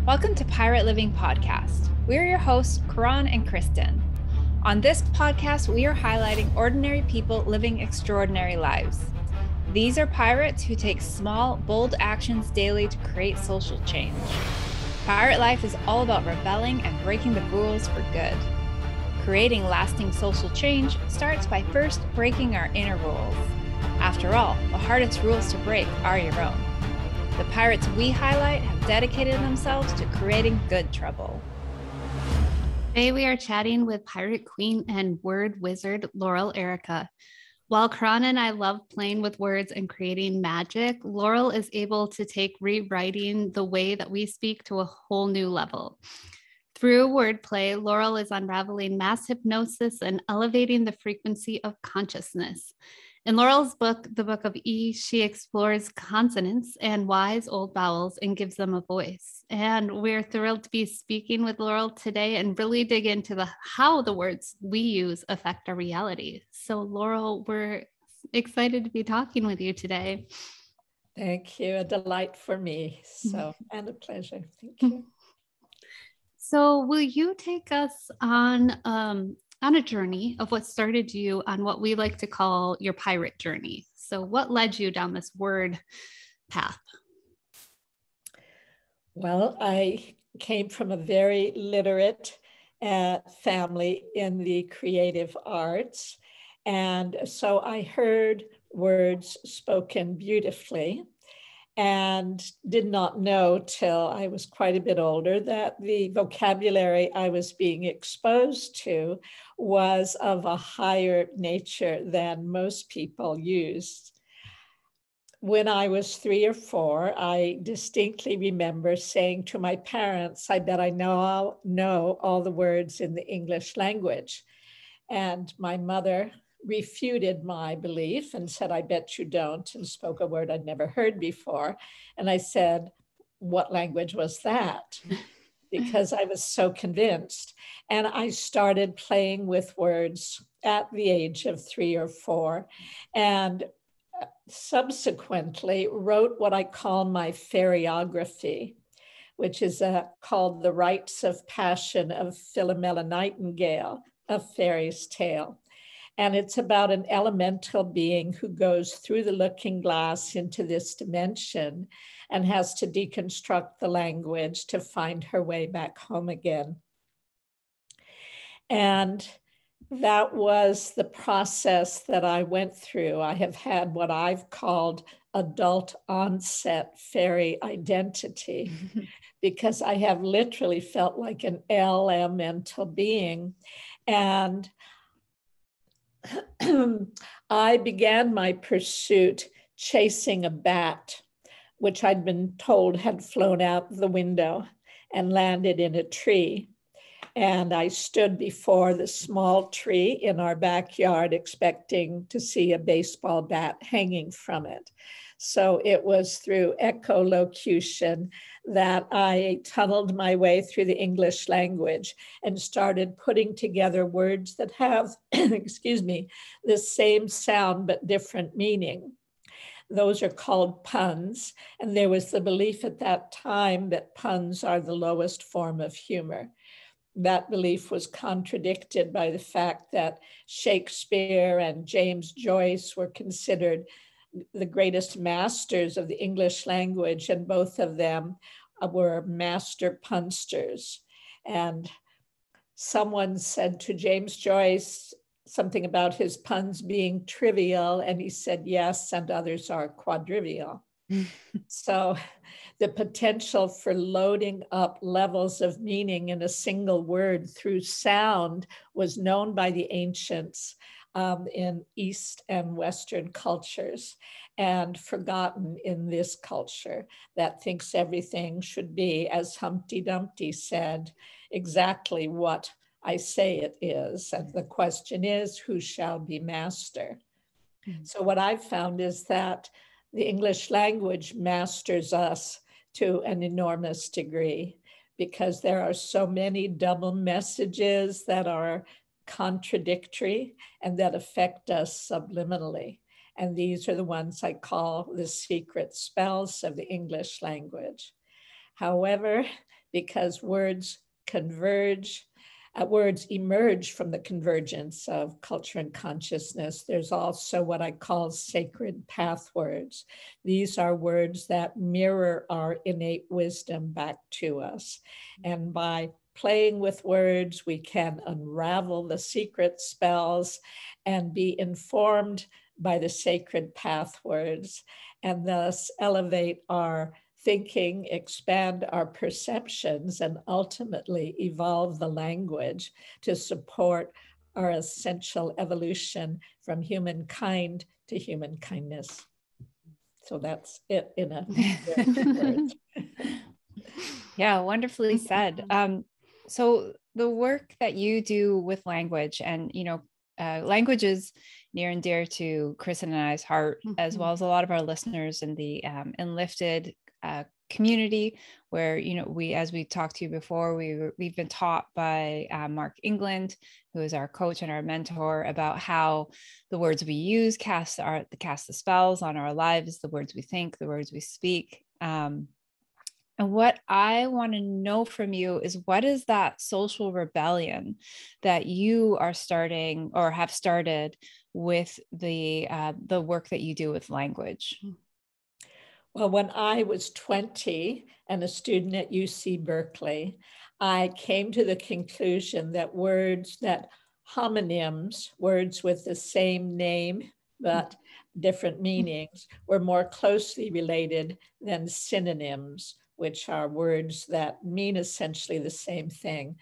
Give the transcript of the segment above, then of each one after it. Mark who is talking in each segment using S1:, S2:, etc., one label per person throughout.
S1: Welcome to Pirate Living Podcast. We're your hosts, Karan and Kristen. On this podcast, we are highlighting ordinary people living extraordinary lives. These are pirates who take small, bold actions daily to create social change. Pirate life is all about rebelling and breaking the rules for good. Creating lasting social change starts by first breaking our inner rules. After all, the hardest rules to break are your own. The pirates we highlight have dedicated themselves to creating good trouble.
S2: Today we are chatting with Pirate Queen and word wizard Laurel Erica. While Karan and I love playing with words and creating magic, Laurel is able to take rewriting the way that we speak to a whole new level. Through wordplay, Laurel is unraveling mass hypnosis and elevating the frequency of consciousness. In Laurel's book, The Book of E, she explores consonants and wise old vowels and gives them a voice. And we're thrilled to be speaking with Laurel today and really dig into how the words we use affect our reality. So Laurel, we're excited to be talking with you today.
S3: Thank you. A delight for me. And a pleasure. Thank you.
S2: So will you take us on a journey of what started you on what we like to call your pirate journey? So what led you down this word path?
S3: Well, I came from a very literate family in the creative arts. And so I heard words spoken beautifully and did not know till I was quite a bit older that the vocabulary I was being exposed to was of a higher nature than most people used. When I was 3 or 4, I distinctly remember saying to my parents, I bet I know all the words in the English language. And my mother refuted my belief and said, I bet you don't, and spoke a word I'd never heard before. And I said, what language was that? Because I was so convinced. And I started playing with words at the age of 3 or 4 and subsequently wrote what I call my fairyography, which is called The Rites of Passion of Philomela Nightingale, A Fairy's Tale. And it's about an elemental being who goes through the looking glass into this dimension and has to deconstruct the language to find her way back home again. And that was the process that I went through. I have had what I've called adult onset fairy identity because I have literally felt like an elemental being. And I began my pursuit chasing a bat, which I'd been told had flown out the window and landed in a tree. And I stood before the small tree in our backyard expecting to see a baseball bat hanging from it. So it was through echolocution that I tunneled my way through the English language and started putting together words that have, the same sound but different meaning. Those are called puns. And there was the belief at that time that puns are the lowest form of humor. That belief was contradicted by the fact that Shakespeare and James Joyce were considered the greatest masters of the English language, and both of them were master punsters. And someone said to James Joyce something about his puns being trivial, and he said, yes, and others are quadrivial. So the potential for loading up levels of meaning in a single word through sound was known by the ancients in East and Western cultures and forgotten in this culture that thinks everything should be, as Humpty Dumpty said, exactly what I say it is. And the question is, who shall be master? Mm-hmm. So what I've found is that the English language masters us to an enormous degree because there are so many double messages that are contradictory and that affect us subliminally. And these are the ones I call the secret spells of the English language. However, because words converge. Words emerge from the convergence of culture and consciousness. There's also what I call sacred path words. These are words that mirror our innate wisdom back to us. And by playing with words, we can unravel the secret spells and be informed by the sacred path words, and thus elevate our thinking, expand our perceptions, and ultimately evolve the language to support our essential evolution from humankind to human kindness. So that's it in a words.
S1: Yeah, wonderfully said. So the work that you do with language, and language is near and dear to Kristen and I's heart, as well as a lot of our listeners in the Enlifted community, where we, as we talked to you before, we've been taught by Mark England, who is our coach and our mentor, about how the words we use cast the spells on our lives, the words we think, the words we speak. And what I want to know from you is, what is that social rebellion that you are starting or have started with the work that you do with language?
S3: Well, when I was 20 and a student at UC Berkeley, I came to the conclusion that homonyms, words with the same name but different meanings, were more closely related than synonyms, which are words that mean essentially the same thing.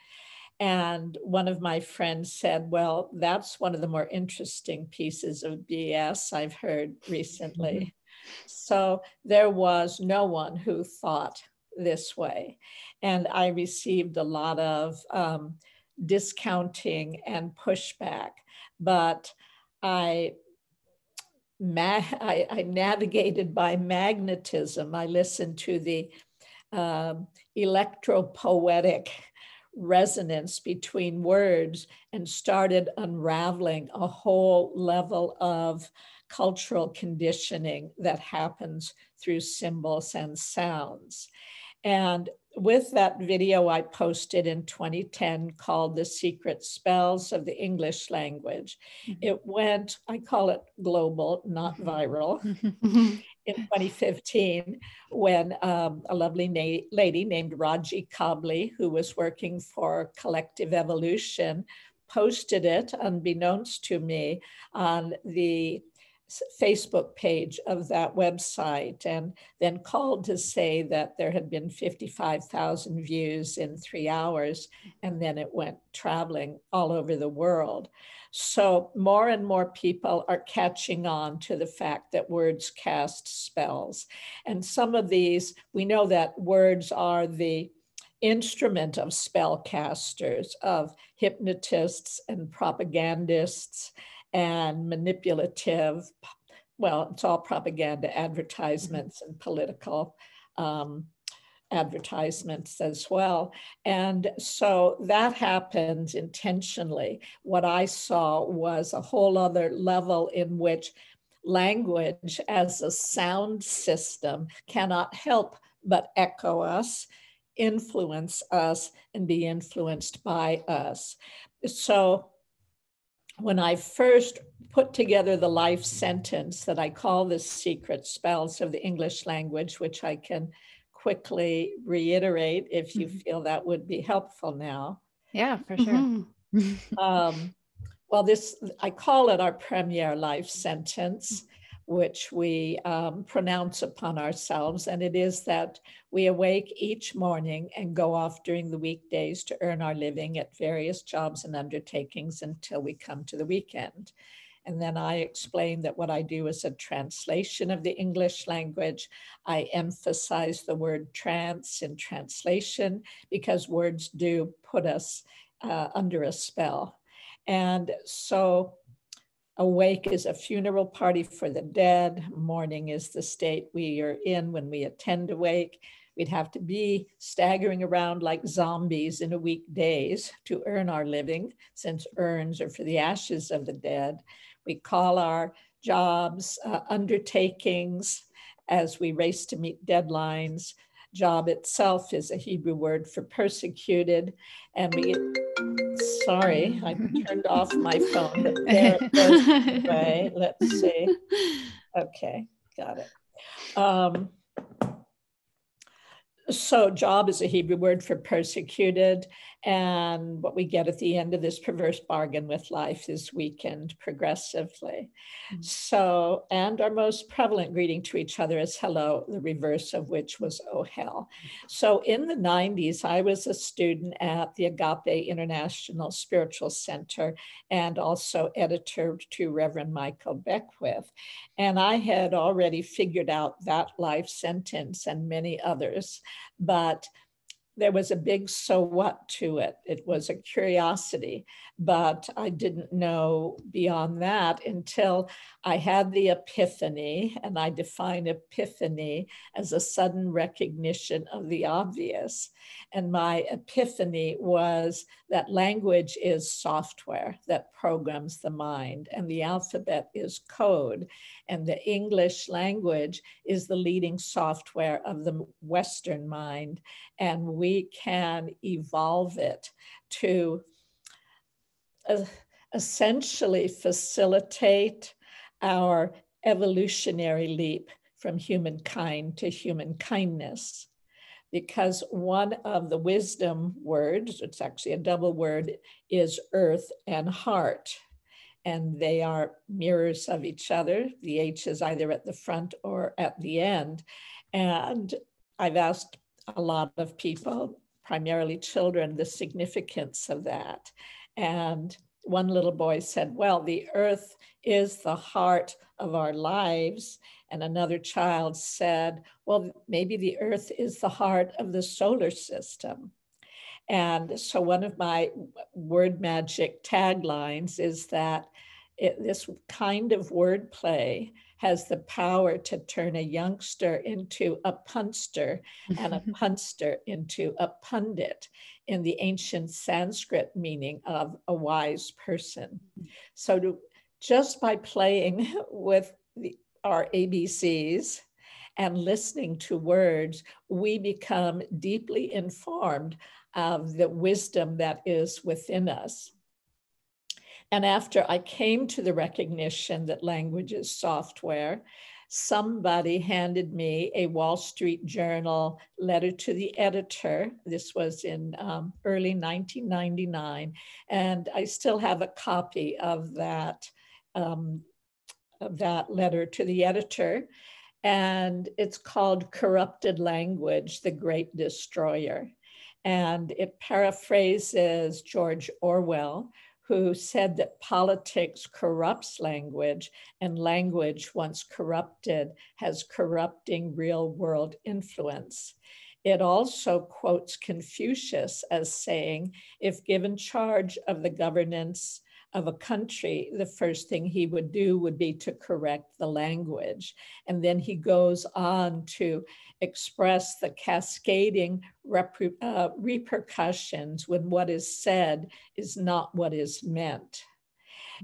S3: And one of my friends said, well, that's one of the more interesting pieces of BS I've heard recently. So there was no one who thought this way. And I received a lot of discounting and pushback, but I navigated by magnetism. I listened to the electropoetic resonance between words and started unraveling a whole level of cultural conditioning that happens through symbols and sounds. And with that video I posted in 2010 called The Secret Spells of the English Language, it went, I call it global, not viral. In 2015, when a lovely lady named Raji Kabli, who was working for Collective Evolution, posted it unbeknownst to me on the Facebook page of that website, and then called to say that there had been 55,000 views in 3 hours, and then it went traveling all over the world. So more and more people are catching on to the fact that words cast spells. And some of these, we know that words are the instrument of spellcasters, of hypnotists and propagandists and manipulative, well, it's all propaganda advertisements and political advertisements as well. And so that happened intentionally. What I saw was a whole other level in which language as a sound system cannot help but echo us, influence us, and be influenced by us. So when I first put together the life sentence that I call The Secret Spells of the English Language, which I can quickly reiterate if you feel that would be helpful now.
S1: Yeah, for sure.
S3: Well, I call it our premier life sentence, which we pronounce upon ourselves. And it is that we awake each morning and go off during the weekdays to earn our living at various jobs and undertakings until we come to the weekend. And then I explain that what I do is a translation of the English language. I emphasize the word trance in translation because words do put us under a spell. And so awake is a funeral party for the dead. Mourning is the state we are in when we attend awake. We'd have to be staggering around like zombies in a weekdays to earn our living, since urns are for the ashes of the dead. We call our jobs undertakings as we race to meet deadlines. Job itself is a Hebrew word for persecuted. And sorry, I turned off my phone, but there it goes away. Let's see. Okay, got it. So job is a Hebrew word for persecuted. And what we get at the end of this perverse bargain with life is weakened progressively. Mm-hmm. So, and our most prevalent greeting to each other is hello, the reverse of which was oh hell. So in the 90s, I was a student at the Agape International Spiritual Center and also editor to Reverend Michael Beckwith. And I had already figured out that life sentence and many others, but there was a big so what to it. It was a curiosity, but I didn't know beyond that until I had the epiphany, and I define epiphany as a sudden recognition of the obvious. And my epiphany was that language is software that programs the mind, and the alphabet is code, and the English language is the leading software of the Western mind, and we can evolve it to essentially facilitate our evolutionary leap from humankind to human kindness. Because one of the wisdom words, it's actually a double word, is earth and heart. And they are mirrors of each other. The H is either at the front or at the end. And I've asked a lot of people, primarily children, the significance of that. And one little boy said, well, the earth is the heart of our lives. And another child said, well, maybe the earth is the heart of the solar system. And so one of my word magic taglines is that this kind of wordplay has the power to turn a youngster into a punster and a punster into a pundit in the ancient Sanskrit meaning of a wise person. So just by playing with our ABCs and listening to words, we become deeply informed of the wisdom that is within us. And after I came to the recognition that language is software, somebody handed me a Wall Street Journal letter to the editor. This was in early 1999. And I still have a copy of that letter to the editor. And it's called Corrupted Language, the Great Destroyer. And it paraphrases George Orwell, who said that politics corrupts language, and language, once corrupted, has corrupting real-world influence. It also quotes Confucius as saying, if given charge of the governance of a country, the first thing he would do would be to correct the language. And then he goes on to express the cascading repercussions when what is said is not what is meant.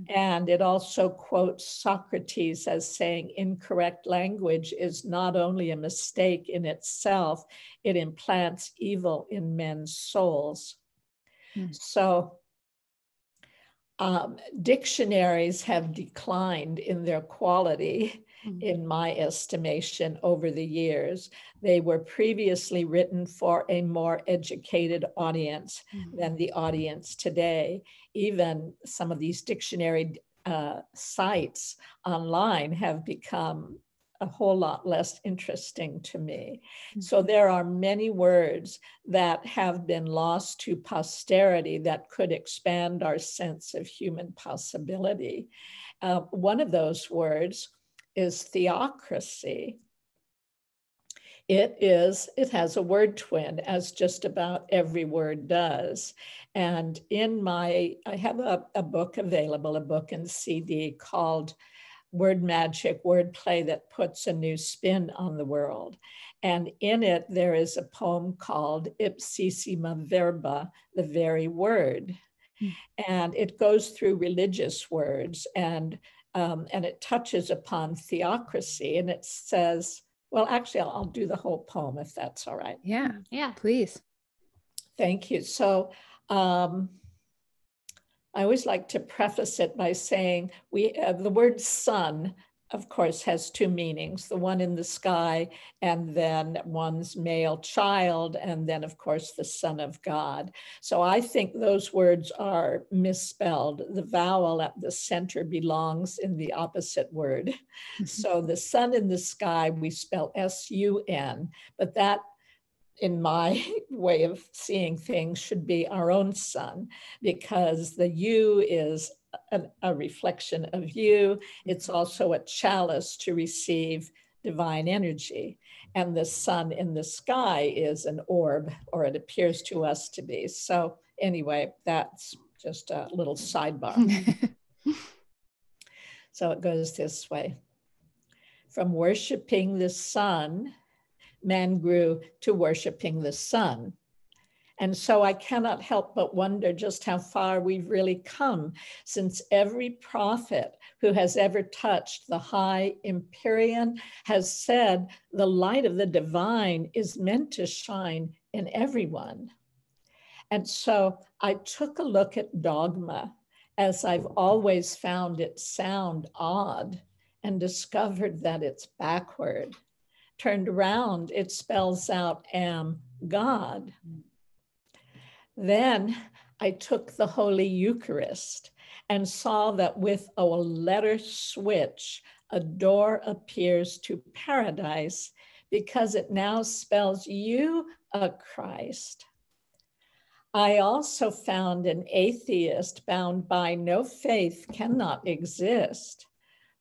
S3: And it also quotes Socrates as saying, incorrect language is not only a mistake in itself, it implants evil in men's souls. So dictionaries have declined in their quality, in my estimation, over the years. They were previously written for a more educated audience than the audience today. Even some of these dictionary sites online have become a whole lot less interesting to me. So there are many words that have been lost to posterity that could expand our sense of human possibility. One of those words is theocracy. It has a word twin, as just about every word does. And I have a book available, a book and CD called Word Magic, Wordplay that Puts a New Spin on the World. And in it, there is a poem called Ipsissima Verba, the very word. And it goes through religious words and it touches upon theocracy. And it says, Well, actually, I'll do the whole poem if that's all right.
S1: Yeah,
S2: Yeah.
S1: please.
S3: Thank you. So I always like to preface it by saying the word sun, of course, has two meanings, the one in the sky, and then one's male child, and then, of course, the Son of God. So I think those words are misspelled. The vowel at the center belongs in the opposite word. So the sun in the sky, we spell S-U-N, but that, in my way of seeing things, should be our own sun, because the U is a reflection of you. It's also a chalice to receive divine energy. And the sun in the sky is an orb, or it appears to us to be. So anyway, that's just a little sidebar. So it goes this way. From worshiping the sun, man grew to worshiping the sun. And so I cannot help but wonder just how far we've really come, since every prophet who has ever touched the high empyrean has said the light of the divine is meant to shine in everyone. And so I took a look at dogma, as I've always found it sound odd, and discovered that it's backward. Turned around, it spells out am God. Then I took the Holy Eucharist and saw that with a letter switch, a door appears to paradise, because it now spells you a Christ. I also found an atheist bound by no faith cannot exist.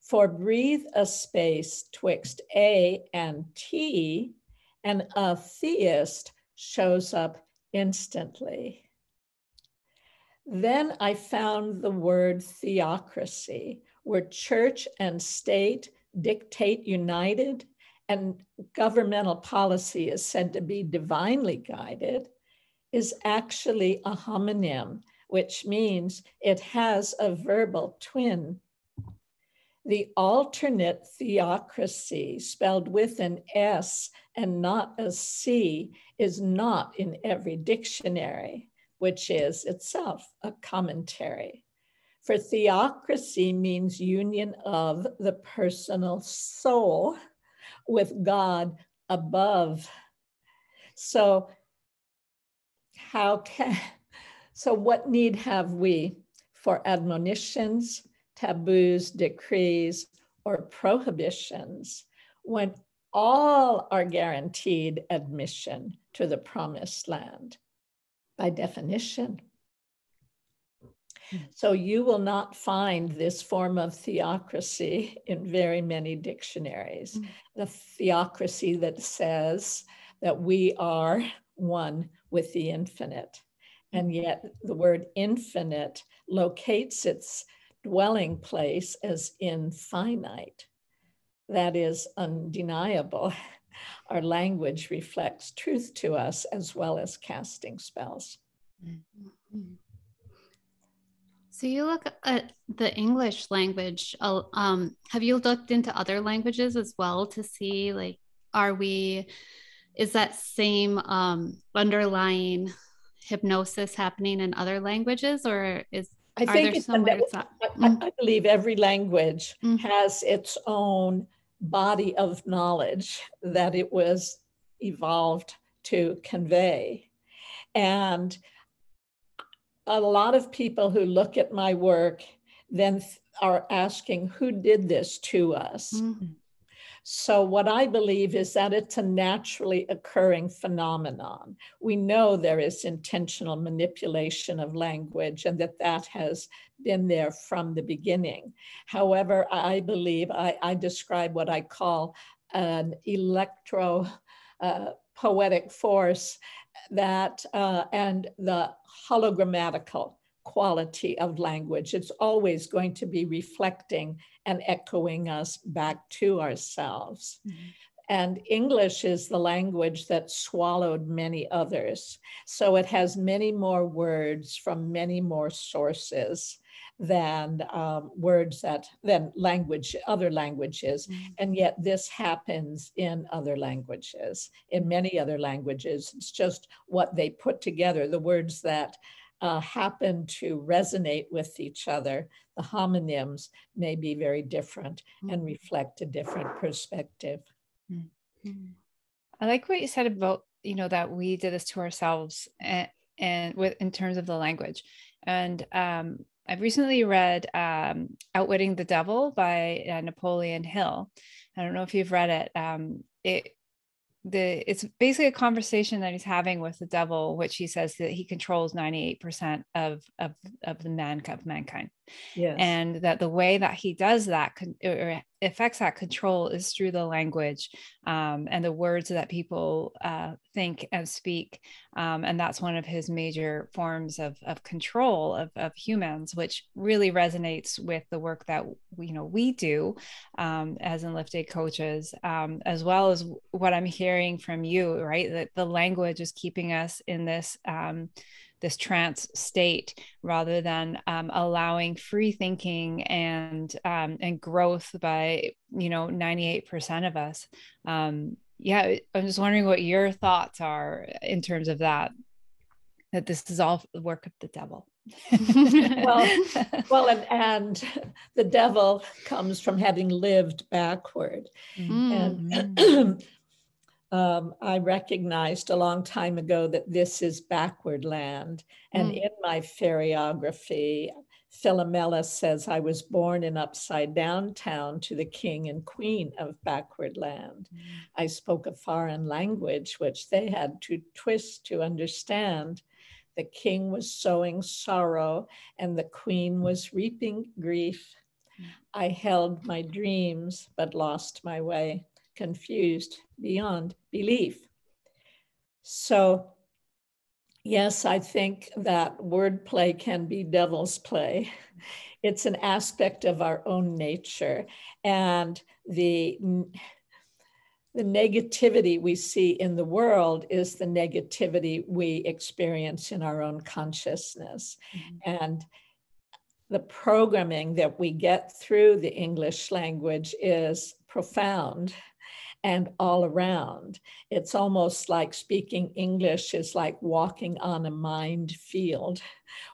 S3: For breathe a space twixt A and T, and a theist shows up instantly. Then I found the word theocracy, where church and state dictate united, and governmental policy is said to be divinely guided, is actually a homonym, which means it has a verbal twin. The alternate theocracy, spelled with an S and not a C, is not in every dictionary, which is itself a commentary. For theocracy means union of the personal soul with God above. So what need have we for admonitions, taboos, decrees, or prohibitions, when all are guaranteed admission to the promised land by definition? So you will not find this form of theocracy in very many dictionaries. The theocracy that says that we are one with the infinite, and yet the word infinite locates its dwelling place as infinite. That is undeniable. Our language reflects truth to us as well as casting spells.
S2: So you look at the English language. Have you looked into other languages as well to see, like, is that same underlying hypnosis happening in other languages, or
S3: I believe every language has its own body of knowledge that it was evolved to convey. And a lot of people who look at my work then are asking, who did this to us? Mm-hmm. So what I believe is that it's a naturally occurring phenomenon. We know there is intentional manipulation of language, and that has been there from the beginning. However, I believe I describe what I call an electro-poetic force that and the hologrammatical quality of language. It's always going to be reflecting and echoing us back to ourselves. Mm-hmm. And English is the language that swallowed many others. So it has many more words from many more sources than other languages. And yet this happens in other languages, in many other languages. It's just what they put together, the words that happen to resonate with each other. The homonyms may be very different and reflect a different perspective.
S1: I like what you said about, that we did this to ourselves and in terms of the language. And I've recently read Outwitting the Devil by Napoleon Hill. I don't know if you've read it. It's basically a conversation that he's having with the devil, which he says that he controls 98% of mankind.
S3: Yes.
S1: And that the way that he does that or affects that control is through the language and the words that people think and speak. And that's one of his major forms of control of humans, which really resonates with the work that we do as Enlifted coaches, as well as what I'm hearing from you, right? That the language is keeping us in this trance state rather than allowing free thinking and growth by 98% of us. I'm just wondering what your thoughts are in terms of that this is all the work of the devil.
S3: well, and the devil comes from having lived backward. And I recognized a long time ago that this is backward land. And in my feriography, Philomela says I was born in upside down town to the king and queen of backward land. I spoke a foreign language, which they had to twist to understand. The king was sowing sorrow and the queen was reaping grief. I held my dreams, but lost my way, confused beyond belief. So, yes, I think that wordplay can be devil's play. It's an aspect of our own nature. And the negativity we see in the world is the negativity we experience in our own consciousness. And the programming that we get through the English language is profound and all around. It's almost like speaking English is like walking on a mined field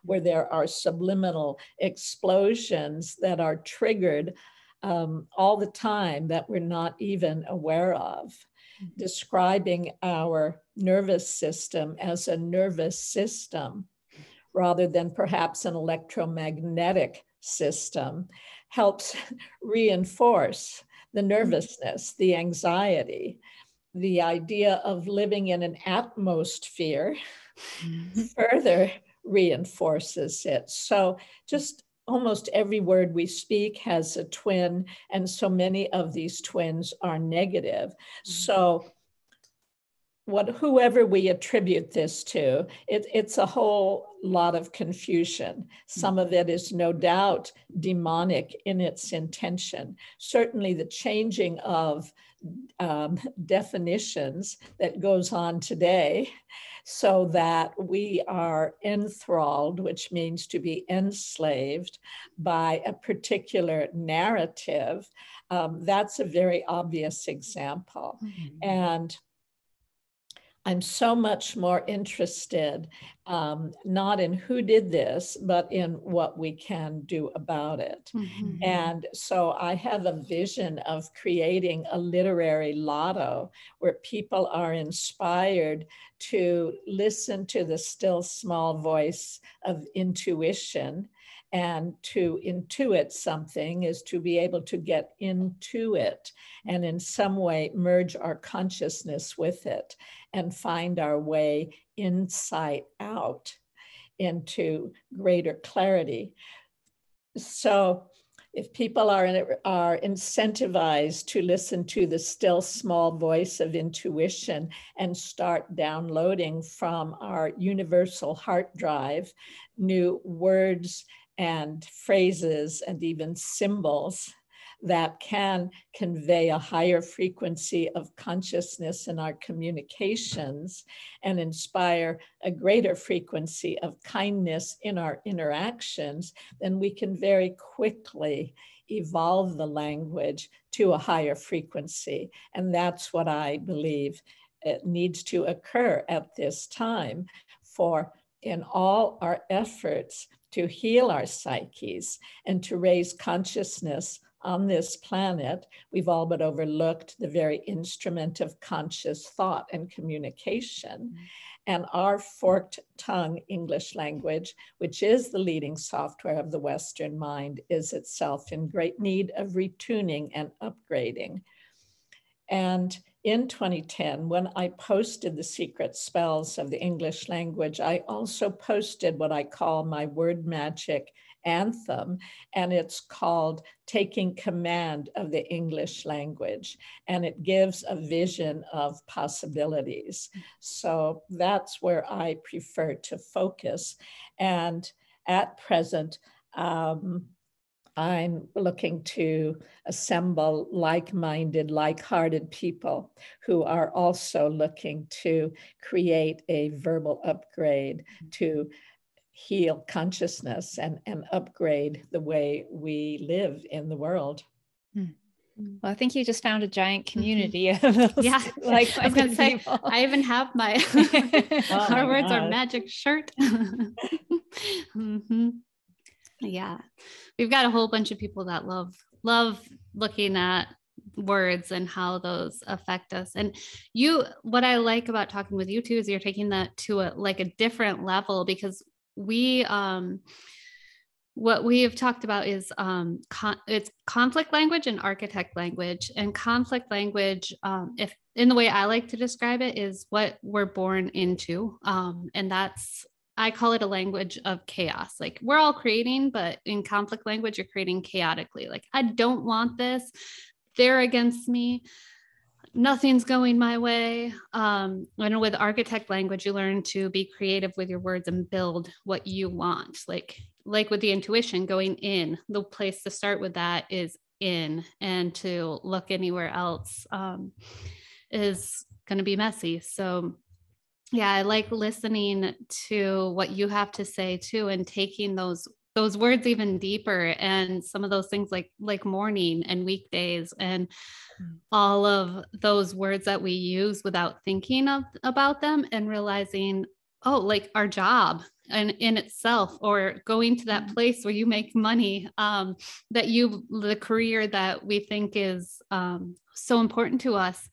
S3: where there are subliminal explosions that are triggered all the time that we're not even aware of, describing our nervous system as a nervous system rather than perhaps an electromagnetic system helps reinforce the nervousness, the anxiety, the idea of living in an atmosphere further reinforces it. So just almost every word we speak has a twin, and so many of these twins are negative. So whoever we attribute this to, it's a whole lot of confusion. Some of it is no doubt demonic in its intention. Certainly the changing of definitions that goes on today so that we are enthralled, which means to be enslaved by a particular narrative. That's a very obvious example. And I'm so much more interested, not in who did this, but in what we can do about it. And so I have a vision of creating a literary lotto where people are inspired to listen to the still small voice of intuition. And to intuit something is to be able to get into it and in some way merge our consciousness with it and find our way inside out into greater clarity. So if people are incentivized to listen to the still small voice of intuition and start downloading from our universal heart drive new words and phrases and even symbols that can convey a higher frequency of consciousness in our communications and inspire a greater frequency of kindness in our interactions, then we can very quickly evolve the language to a higher frequency. And that's what I believe it needs to occur at this time, for in all our efforts to heal our psyches and to raise consciousness on this planet, we've all but overlooked the very instrument of conscious thought and communication. And our forked tongue English language, which is the leading software of the Western mind, is itself in great need of retuning and upgrading. And in 2010, when I posted the secret spells of the English language, I also posted what I call my word magic anthem, and it's called Taking Command of the English Language, and it gives a vision of possibilities. So that's where I prefer to focus. And at present, I'm looking to assemble like-minded, like-hearted people who are also looking to create a verbal upgrade to heal consciousness and upgrade the way we live in the world.
S1: Well, I think you just found a giant community of those,
S2: yeah,
S1: like
S2: I was gonna say,
S1: people.
S2: I even have my our words are magic shirt. Yeah, we've got a whole bunch of people that love looking at words and how those affect us. And what I like about talking with you too is you're taking that to a different level, because we what we have talked about is it's conflict language and architect language. And conflict language, if in the way I like to describe it, is what we're born into, and that's, I call it a language of chaos. Like, we're all creating, but in conflict language, you're creating chaotically. Like, I don't want this. They're against me. Nothing's going my way. And with architect language, you learn to be creative with your words and build what you want. Like with the intuition, going in, the place to start with that is in, and to look anywhere else is going to be messy. So yeah, I like listening to what you have to say too, and taking those words even deeper, and some of those things like morning and weekdays and all of those words that we use without thinking about them, and realizing, oh, like our job and in itself, or going to that place where you make money, the career that we think is so important to us.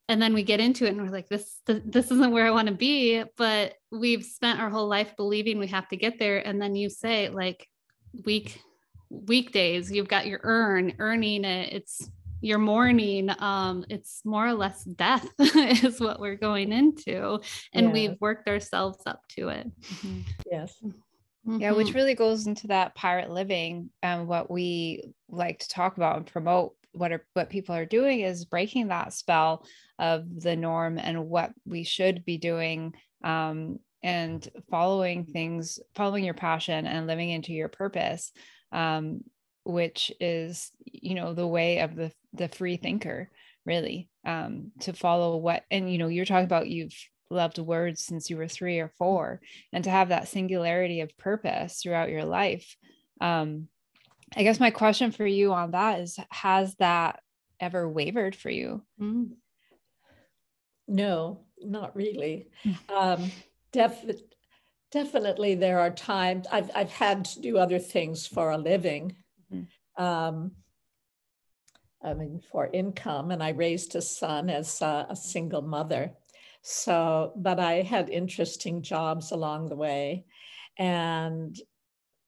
S2: And then we get into it and we're like, this isn't where I want to be, but we've spent our whole life believing we have to get there. And then you say, like, weekdays, you've got your earning it. It's your morning. It's more or less death is what we're going into. And we've worked ourselves up to it.
S3: Mm-hmm. Yes.
S1: Mm-hmm. Yeah, which really goes into that pirate living. What we like to talk about and promote, what people are doing is breaking that spell of the norm and what we should be doing, and following your passion and living into your purpose, which is, the way of the free thinker, really, to follow what, and, you're talking about, you've loved words since you were 3 or 4, and to have that singularity of purpose throughout your life. I guess my question for you on that is, has that ever wavered for you?
S3: No, not really. Definitely there are times I've had to do other things for a living. For income, and I raised a son as a single mother. So, but I had interesting jobs along the way, and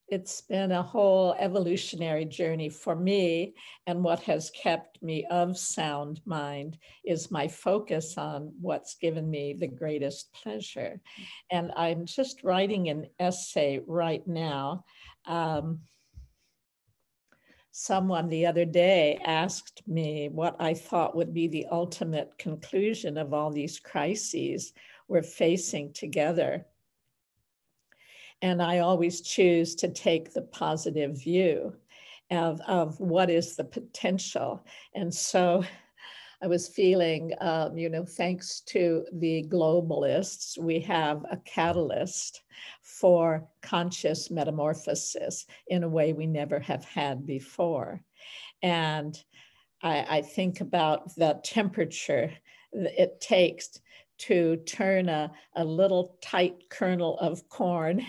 S3: it's been a whole evolutionary journey for me. And what has kept me of sound mind is my focus on what's given me the greatest pleasure. And I'm just writing an essay right now. Someone the other day asked me what I thought would be the ultimate conclusion of all these crises we're facing together. And I always choose to take the positive view. of what is the potential. And so I was feeling, thanks to the globalists, we have a catalyst for conscious metamorphosis in a way we never have had before. And I think about the temperature it takes to turn a little tight kernel of corn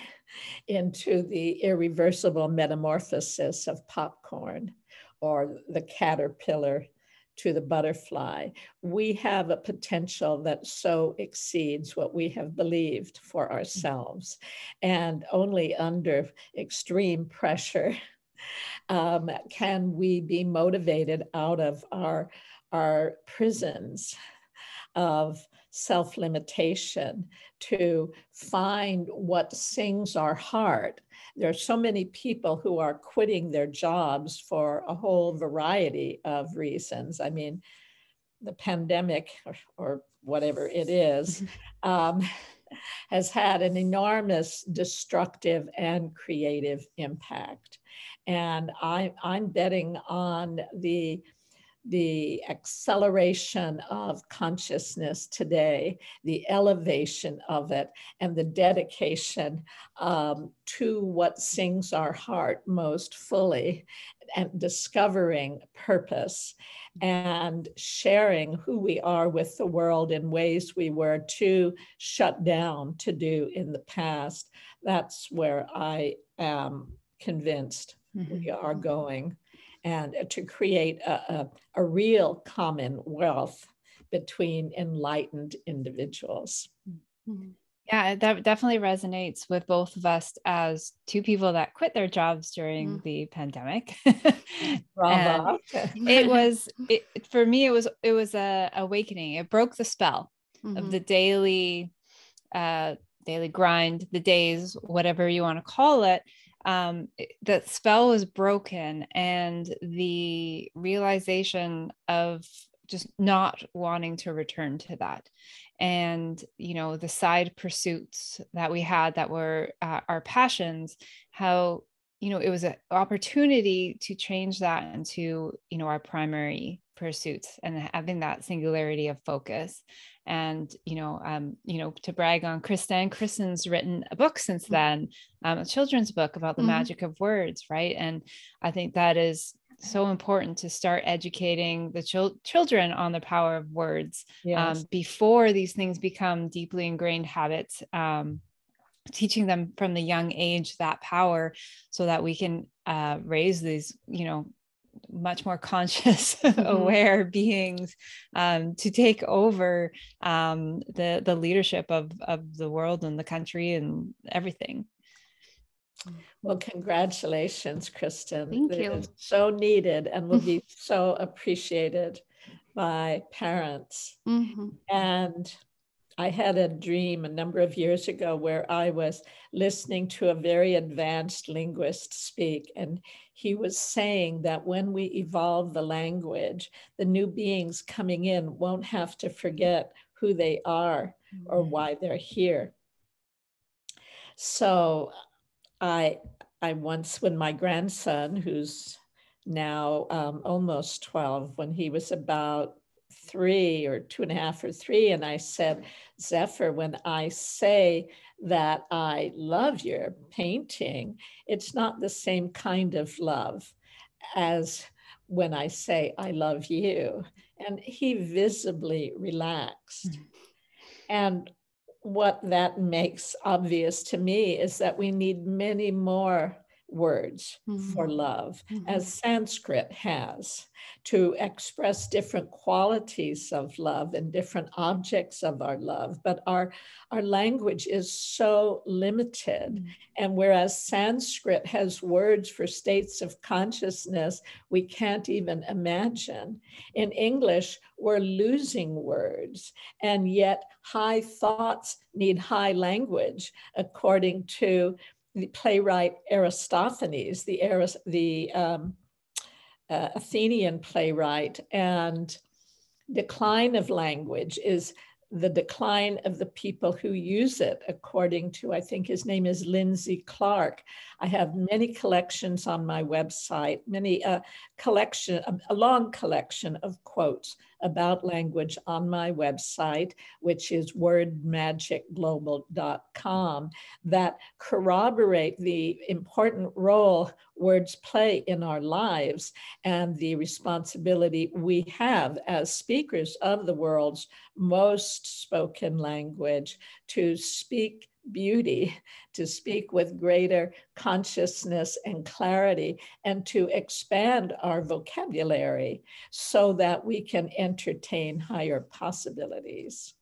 S3: into the irreversible metamorphosis of popcorn, or the caterpillar to the butterfly. We have a potential that so exceeds what we have believed for ourselves. And only under extreme pressure can we be motivated out of our prisons of self-limitation to find what sings our heart. There are so many people who are quitting their jobs for a whole variety of reasons. I mean, the pandemic or whatever it is has had an enormous destructive and creative impact. And I'm betting on the acceleration of consciousness today, the elevation of it, and the dedication to what sings our heart most fully, and discovering purpose and sharing who we are with the world in ways we were too shut down to do in the past. That's where I am convinced we are going, and to create a real commonwealth between enlightened individuals.
S1: Yeah, that definitely resonates with both of us as two people that quit their jobs during the pandemic.
S3: Bravo.
S1: For me, it was a awakening. It broke the spell of the daily grind, the days, whatever you want to call it. The spell was broken, and the realization of just not wanting to return to that. And, the side pursuits that we had that were our passions, how, it was an opportunity to change that into, our primary pursuits, and having that singularity of focus. And, to brag on Kristen's written a book since then, a children's book about the magic of words, right? And I think that is so important, to start educating the children on the power of words. Yes. Before these things become deeply ingrained habits, teaching them from the young age that power, so that we can raise these, much more conscious, aware beings to take over the leadership of the world and the country and everything.
S3: Well, congratulations, Kristen.
S2: Thank you.
S3: It's so needed and will be so appreciated by parents. And I had a dream a number of years ago where I was listening to a very advanced linguist speak, and he was saying that when we evolve the language, the new beings coming in won't have to forget who they are or why they're here. So I once, when my grandson, who's now almost 12, when he was about 3 or 2.5 or 3, and I said, Zephyr, when I say that I love your painting, it's not the same kind of love as when I say I love you. And he visibly relaxed. And what that makes obvious to me is that we need many more words for love, as Sanskrit has, to express different qualities of love and different objects of our love. But our language is so limited. And whereas Sanskrit has words for states of consciousness we can't even imagine, in English, we're losing words. And yet high thoughts need high language, according to the playwright Aristophanes, the Athenian playwright. And decline of language is the decline of the people who use it, according to, I think his name is Lindsay Clark. I have many collections on my website, a long collection of quotes about language on my website, which is wordmagicglobal.com, that corroborate the important role words play in our lives and the responsibility we have as speakers of the world's most spoken language to speak beauty, to speak with greater consciousness and clarity, and to expand our vocabulary so that we can entertain higher possibilities.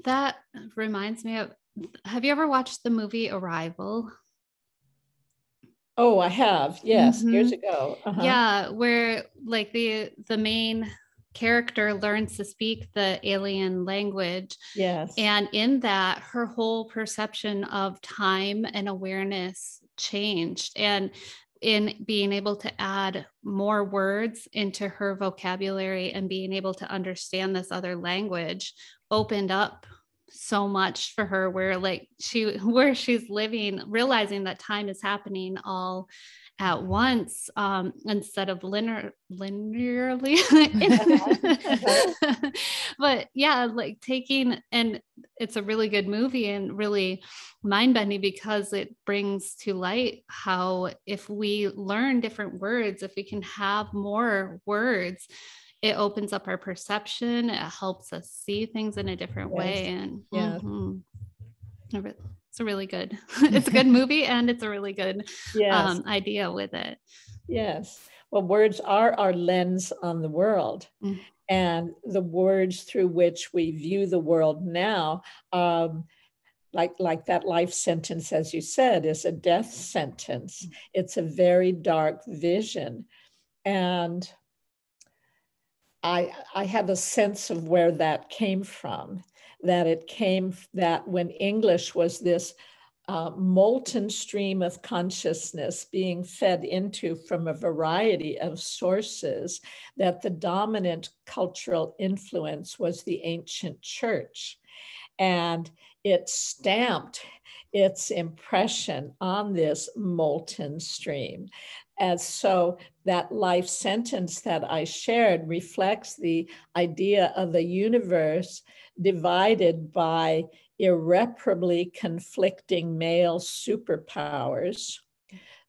S2: That reminds me of, have you ever watched the movie Arrival?
S3: Oh, I have. Yes, years ago.
S2: Yeah, where like the main character learns to speak the alien language.
S3: Yes.
S2: And in that, her whole perception of time and awareness changed. And in being able to add more words into her vocabulary and being able to understand this other language opened up so much for her, where she's living, realizing that time is happening all at once, instead of linearly. But yeah, like taking, and it's a really good movie and really mind-bending because it brings to light how if we learn different words, if we can have more words, it opens up our perception. It helps us see things in a different way. And it's a really good, it's a good movie, and it's a really good idea with it.
S3: Yes. Well, words are our lens on the world. And the words through which we view the world now, like that life sentence, as you said, is a death sentence. It's a very dark vision. And I have a sense of where that came from, that when English was this molten stream of consciousness being fed into from a variety of sources, that the dominant cultural influence was the ancient church. And it stamped its impression on this molten stream. And so that life sentence that I shared reflects the idea of a universe divided by irreparably conflicting male superpowers,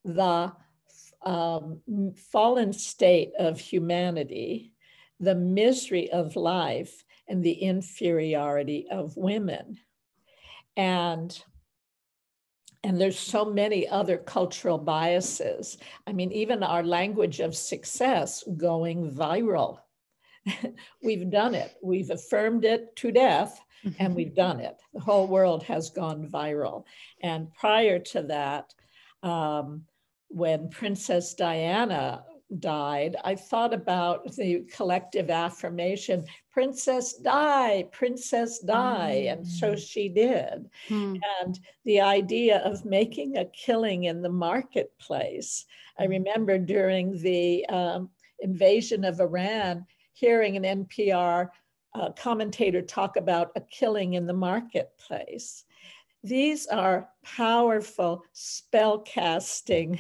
S3: the fallen state of humanity, the misery of life, and the inferiority of women. And there's so many other cultural biases. I mean, even our language of success going viral. We've done it. We've affirmed it to death, and we've done it. The whole world has gone viral. And prior to that, when Princess Diana died, I thought about the collective affirmation, princess die, and so she did. And the idea of making a killing in the marketplace. I remember during the invasion of Iran, hearing an NPR commentator talk about a killing in the marketplace. These are powerful spell casting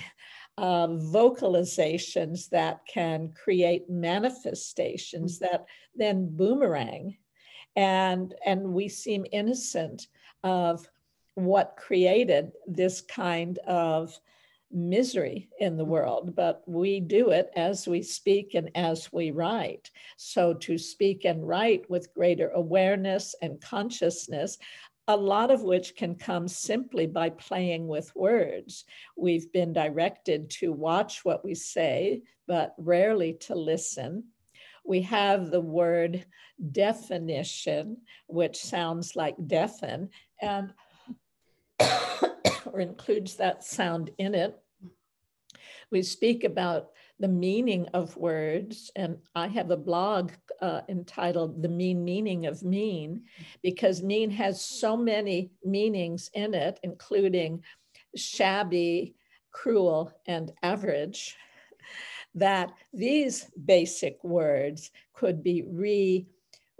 S3: vocalizations that can create manifestations that then boomerang, and we seem innocent of what created this kind of misery in the world, but we do it as we speak and as we write. So to speak and write with greater awareness and consciousness, a lot of which can come simply by playing with words. We've been directed to watch what we say, but rarely to listen. We have the word definition, which sounds like deafen, and or includes that sound in it. We speak about the meaning of words, and I have a blog entitled The Mean Meaning of Mean, because mean has so many meanings in it, including shabby, cruel, and average, that these basic words could be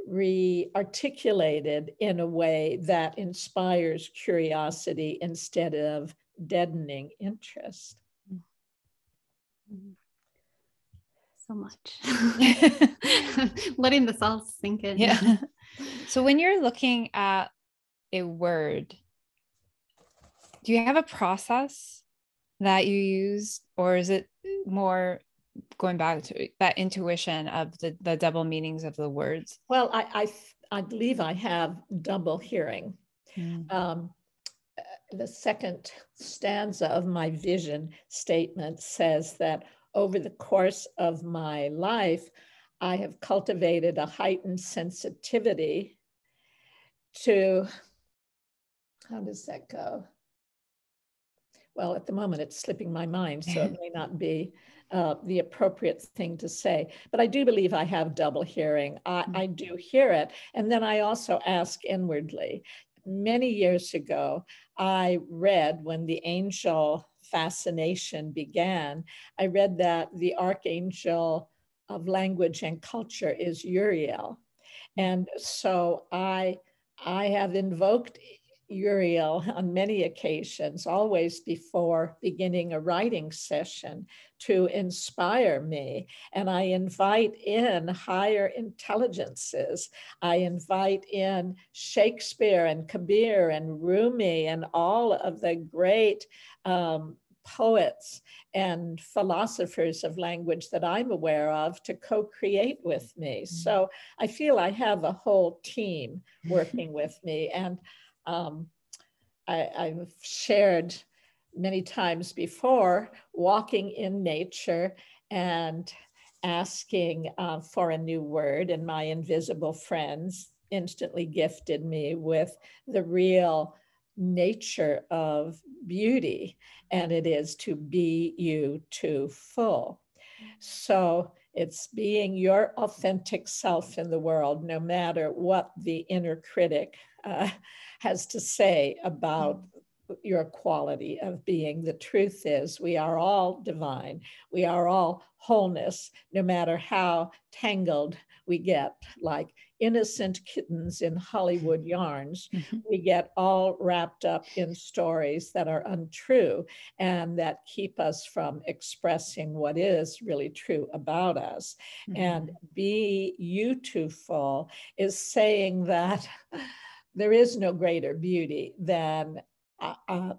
S3: re-articulated in a way that inspires curiosity instead of deadening interest.
S2: So much. Letting this all sink in.
S1: Yeah. So when you're looking at a word, do you have a process that you use, or is it more going back to that intuition of the double meanings of the words?
S3: Well, I believe I have double hearing. The second stanza of my vision statement says that over the course of my life, I have cultivated a heightened sensitivity to, how does that go? Well, at the moment, it's slipping my mind, so it may not be the appropriate thing to say. But I do believe I have double hearing. I do hear it. And then I also ask inwardly. Many years ago, I read, when the angel fascination began, I read that the archangel of language and culture is Uriel. And so I have invoked Uriel on many occasions, always before beginning a writing session, to inspire me. And I invite in higher intelligences. I invite in Shakespeare and Kabir and Rumi and all of the great poets and philosophers of language that I'm aware of to co-create with me. So I feel I have a whole team working with me. And I've shared many times before, walking in nature and asking for a new word, and my invisible friends instantly gifted me with the real nature of beauty, and it is to be you to full. So it's being your authentic self in the world, no matter what the inner critic has to say about your quality of being. The truth is, we are all divine. We are all wholeness, no matter how tangled we get, like innocent kittens in Hollywood yarns. We get all wrapped up in stories that are untrue and that keep us from expressing what is really true about us. And be you to full is saying that there is no greater beauty than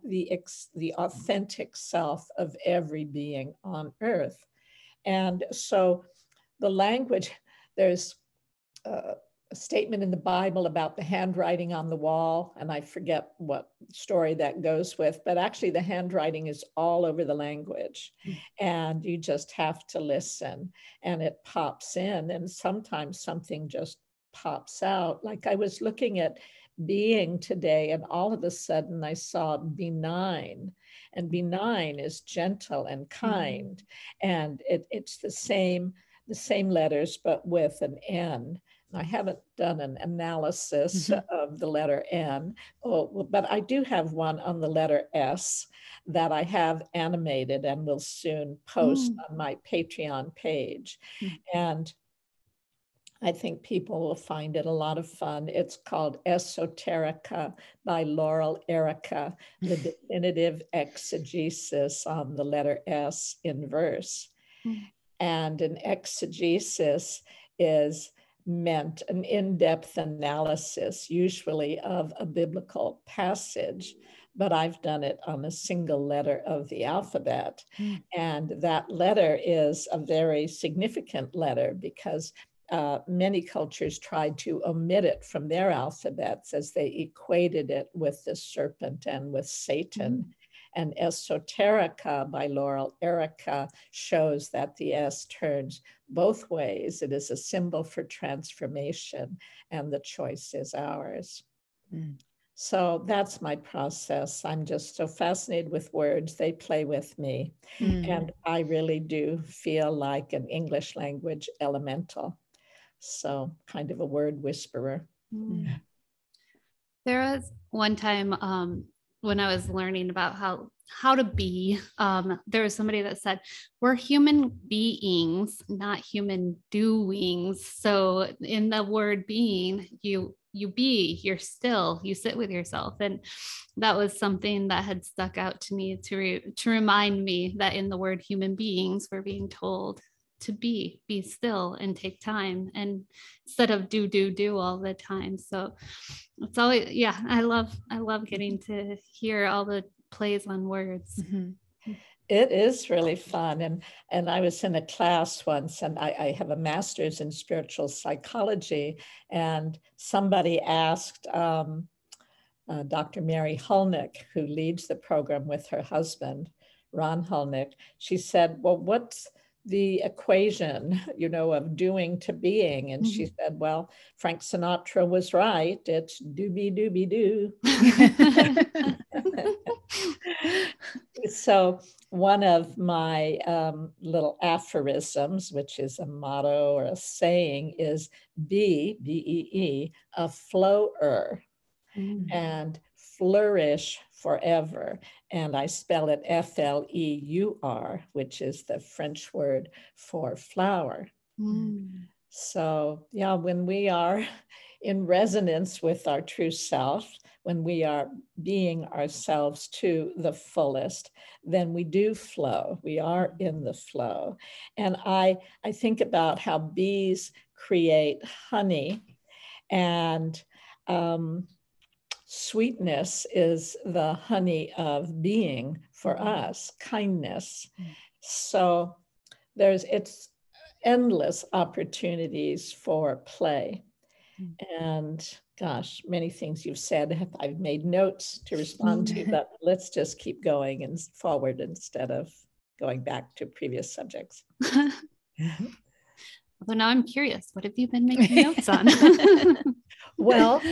S3: the authentic self of every being on earth. And so the language, there's a statement in the Bible about the handwriting on the wall, and I forget what story that goes with, but actually the handwriting is all over the language, and you just have to listen, and it pops in, and sometimes something just pops out. Like I was looking at being today, and all of a sudden I saw benign, and benign is gentle and kind, and it's the same letters but with an N. I haven't done an analysis of the letter N, but I do have one on the letter S that I have animated and will soon post on my Patreon page. And I think people will find it a lot of fun. It's called Esoterica by Laurel Erica, the definitive exegesis on the letter S in verse. And an exegesis is meant an in-depth analysis, usually of a biblical passage, but I've done it on a single letter of the alphabet. And that letter is a very significant letter because many cultures tried to omit it from their alphabets as they equated it with the serpent and with Satan. And Esoterica by Laurel Erica shows that the S turns both ways. It is a symbol for transformation, and the choice is ours. So that's my process. I'm just so fascinated with words. They play with me. And I really do feel like an English language elemental. So kind of a word whisperer.
S2: There was one time when I was learning about how to be, there was somebody that said, we're human beings, not human doings. So in the word being, you be, you're still, you sit with yourself. And that was something that had stuck out to me to remind me that in the word human beings, we're being told to be still and take time, and instead of do all the time. So it's always, yeah, I love getting to hear all the plays on words.
S3: It is really fun. And I was in a class once, and I have a master's in spiritual psychology, and somebody asked Dr. Mary Hulnick, who leads the program with her husband, Ron Hulnick, she said, well, what's the equation, of doing to being? And she said, well, Frank Sinatra was right. It's doobie doobie doo. So one of my little aphorisms, which is a motto or a saying, is be, B-E-E, a flower, and flourish forever. And I spell it F-L-E-U-R, which is the French word for flower. So yeah, when we are in resonance with our true self, when we are being ourselves to the fullest, then we do flow. We are in the flow. And I think about how bees create honey, and sweetness is the honey of being for us, kindness. So it's endless opportunities for play. And gosh, many things you've said, I've made notes to respond to, but let's just keep going and forward instead of going back to previous subjects.
S2: Although now I'm curious, what have you been making notes on?
S3: Well,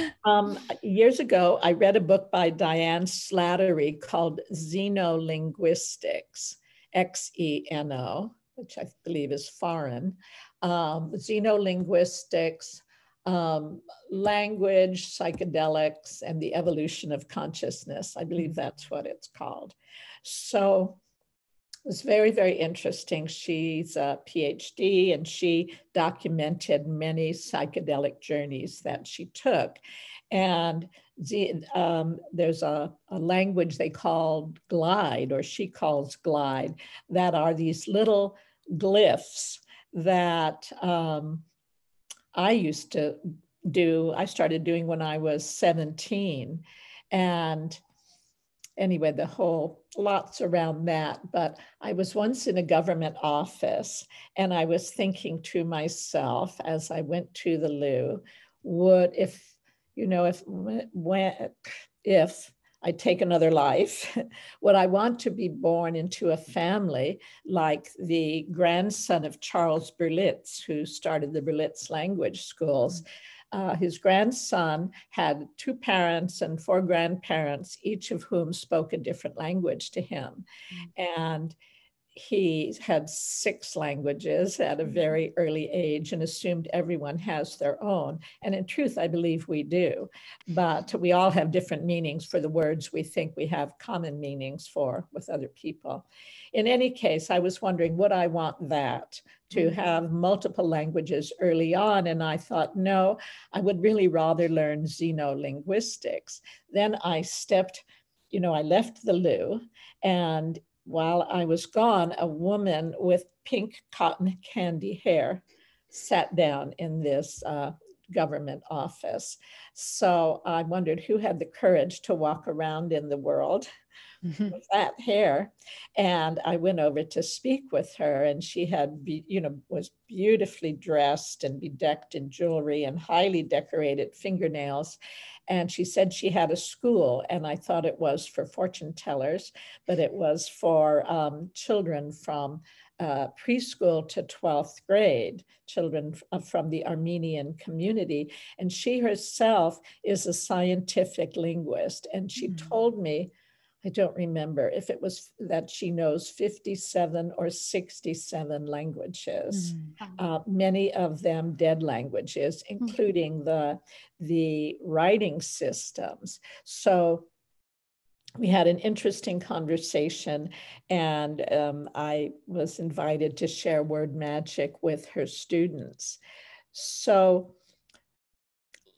S3: years ago, I read a book by Diane Slattery called Xenolinguistics, X-E-N-O, which I believe is foreign. Xenolinguistics, language, psychedelics, and the evolution of consciousness. I believe that's what it's called. So it was very, very interesting. She's a PhD, and she documented many psychedelic journeys that she took. And there's a language they called glide, or she calls glide, that are these little glyphs that I used to do. I started doing when I was 17. And anyway, the whole lots around that. But I was once in a government office, and I was thinking to myself as I went to the loo, if I take another life, would I want to be born into a family like the grandson of Charles Berlitz, who started the Berlitz language schools? His grandson had 2 parents and 4 grandparents, each of whom spoke a different language to him. And he had 6 languages at a very early age and assumed everyone has their own. And in truth, I believe we do. But we all have different meanings for the words we think we have common meanings for with other people. In any case, I was wondering, would I want that, to have multiple languages early on? And I thought, no, I would really rather learn xenolinguistics. Then I I left the loo, and while I was gone, a woman with pink cotton candy hair sat down in this government office. So I wondered who had the courage to walk around in the world with that hair. And I went over to speak with her, and she was beautifully dressed and bedecked in jewelry and highly decorated fingernails. And she said she had a school, and I thought it was for fortune tellers, but it was for children from preschool to 12th grade, children from the Armenian community. And she herself is a scientific linguist. And she told me, I don't remember if it was that she knows 57 or 67 languages, many of them dead languages, including the writing systems. So we had an interesting conversation, and I was invited to share word magic with her students. So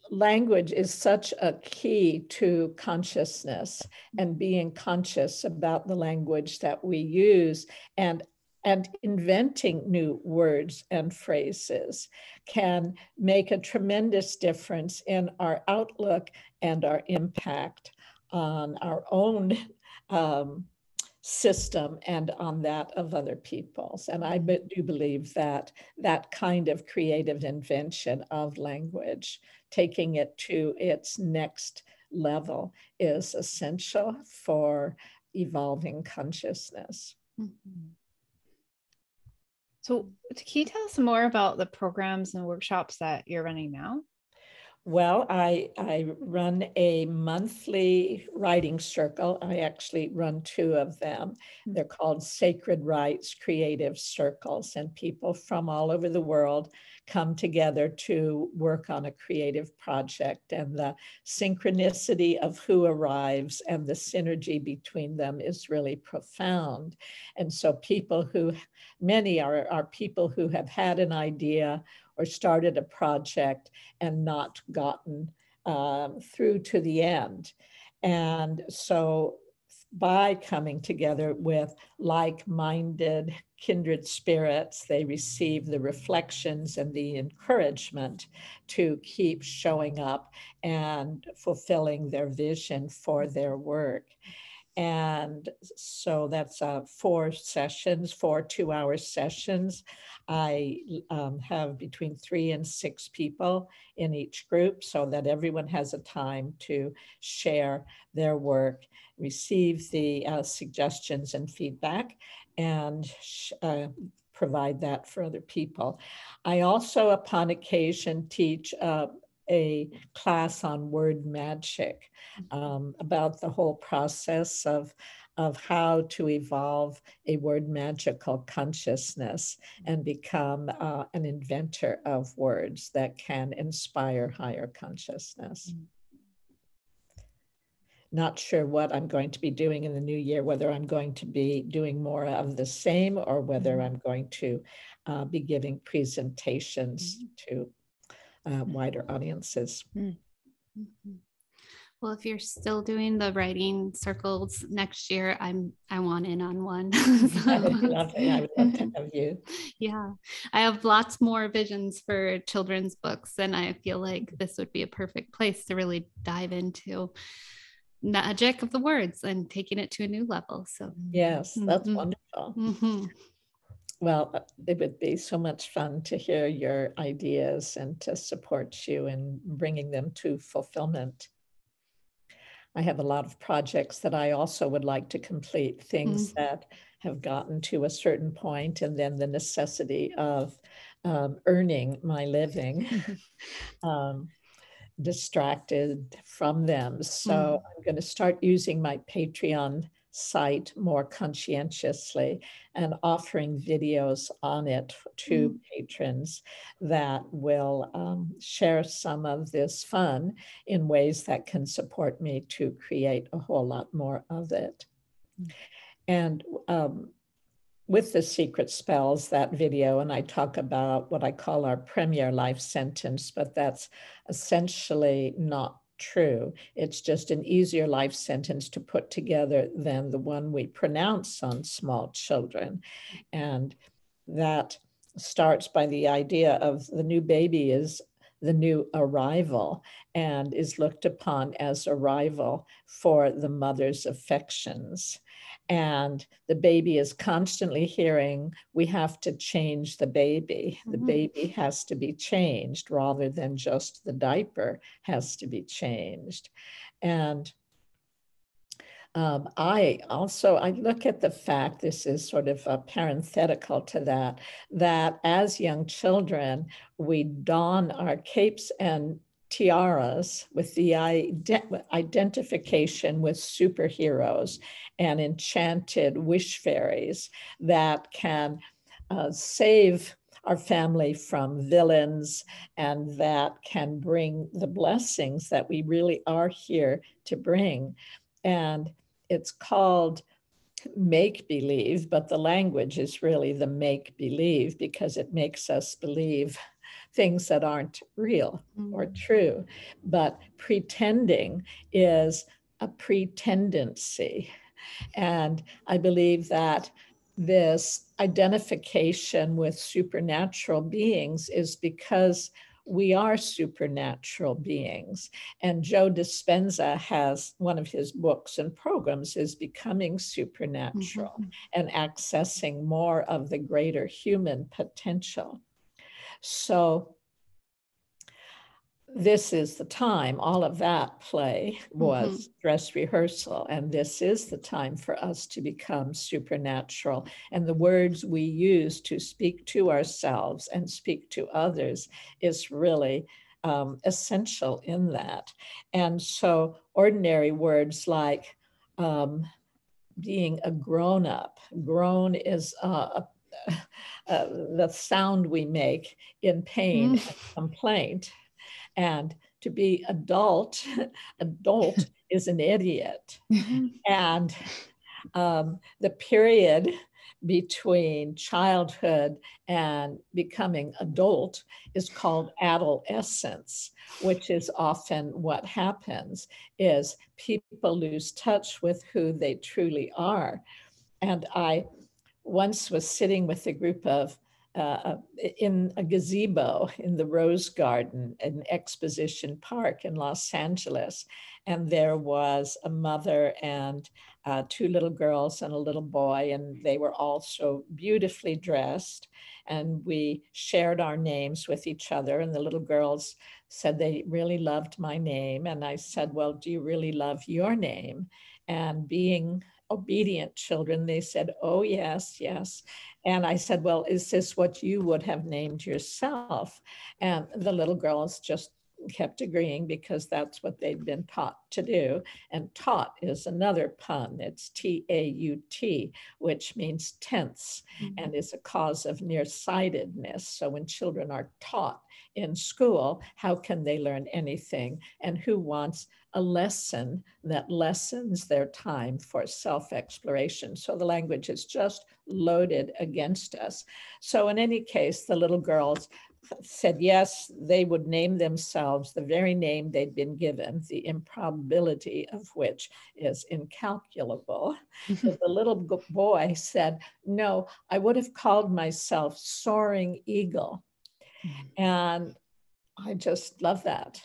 S3: language is such a key to consciousness and being conscious about the language that we use, and inventing new words and phrases can make a tremendous difference in our outlook and our impact on our own system and on that of other people's. And I do believe that that kind of creative invention of language, taking it to its next level, is essential for evolving consciousness.
S2: Mhm.
S1: So can you tell us more about the programs and workshops that you're running now?
S3: Well, I run a monthly writing circle. I actually run 2 of them. They're called Sacred Writes Creative Circles, and people from all over the world come together to work on a creative project. And the synchronicity of who arrives and the synergy between them is really profound. And so many are people who have had an idea or started a project and not gotten through to the end. And so by coming together with like-minded, kindred spirits, they receive the reflections and the encouragement to keep showing up and fulfilling their vision for their work. And so that's 4 sessions, 4 2-hour sessions. I have between 3 and 6 people in each group so that everyone has a time to share their work, receive the suggestions and feedback, and provide that for other people. I also, upon occasion, teach a class on word magic, about the whole process of how to evolve a word magical consciousness and become an inventor of words that can inspire higher consciousness. Not sure what I'm going to be doing in the new year, whether I'm going to be doing more of the same or whether I'm going to be giving presentations to wider audiences.
S2: Mm-hmm. Well, if you're still doing the writing circles next year, I want in on one.
S3: I would love to have you.
S2: Yeah, I have lots more visions for children's books, and I feel like this would be a perfect place to really dive into magic of the words and taking it to a new level. So
S3: yes, that's wonderful.
S2: Mm-hmm.
S3: Well, it would be so much fun to hear your ideas and to support you in bringing them to fulfillment. I have a lot of projects that I also would like to complete, things that have gotten to a certain point, and then the necessity of earning my living, distracted from them. So I'm going to start using my Patreon site more conscientiously and offering videos on it to patrons that will share some of this fun in ways that can support me to create a whole lot more of it. And with the secret spells, that video, and I talk about what I call our premier life sentence, but that's essentially not true. It's just an easier life sentence to put together than the one we pronounce on small children. And that starts by the idea of the new baby is the new arrival and is looked upon as arrival for the mother's affections. And the baby is constantly hearing, we have to change the baby. The baby has to be changed rather than just the diaper has to be changed. And I look at the fact, this is sort of parenthetical to that as young children, we don our capes and tiaras with the identification with superheroes and enchanted wish fairies that can save our family from villains and that can bring the blessings that we really are here to bring. And it's called make-believe, but the language is really the make-believe because it makes us believe things that aren't real or true. But pretending is a pretendency. And I believe that this identification with supernatural beings is because we are supernatural beings. And Joe Dispenza has one of his books and programs is Becoming Supernatural and accessing more of the greater human potential. So this is the time, all of that play was dress rehearsal, and this is the time for us to become supernatural. And the words we use to speak to ourselves and speak to others is really essential in that. And so ordinary words like being a grown-up, groan is the sound we make in pain and complaint. And to be adult is an idiot. And the period between childhood and becoming adult is called adolescence, which is often what happens is people lose touch with who they truly are. And I once was sitting with a group of in a gazebo in the Rose Garden in Exposition Park in Los Angeles. And there was a mother and two little girls and a little boy, and they were all so beautifully dressed. And we shared our names with each other. And the little girls said they really loved my name. And I said, well, do you really love your name? And being obedient children, they said, oh, yes, yes. And I said, well, is this what you would have named yourself? And the little girls just kept agreeing because that's what they'd been taught to do. And taught is another pun. It's T-A-U-T, which means tense and is a cause of nearsightedness. So when children are taught in school, how can they learn anything? And who wants a lesson that lessens their time for self-exploration? So the language is just loaded against us. So in any case, the little girls said yes, they would name themselves the very name they'd been given, the improbability of which is incalculable. But the little boy said, no, I would have called myself Soaring Eagle. And I just love that.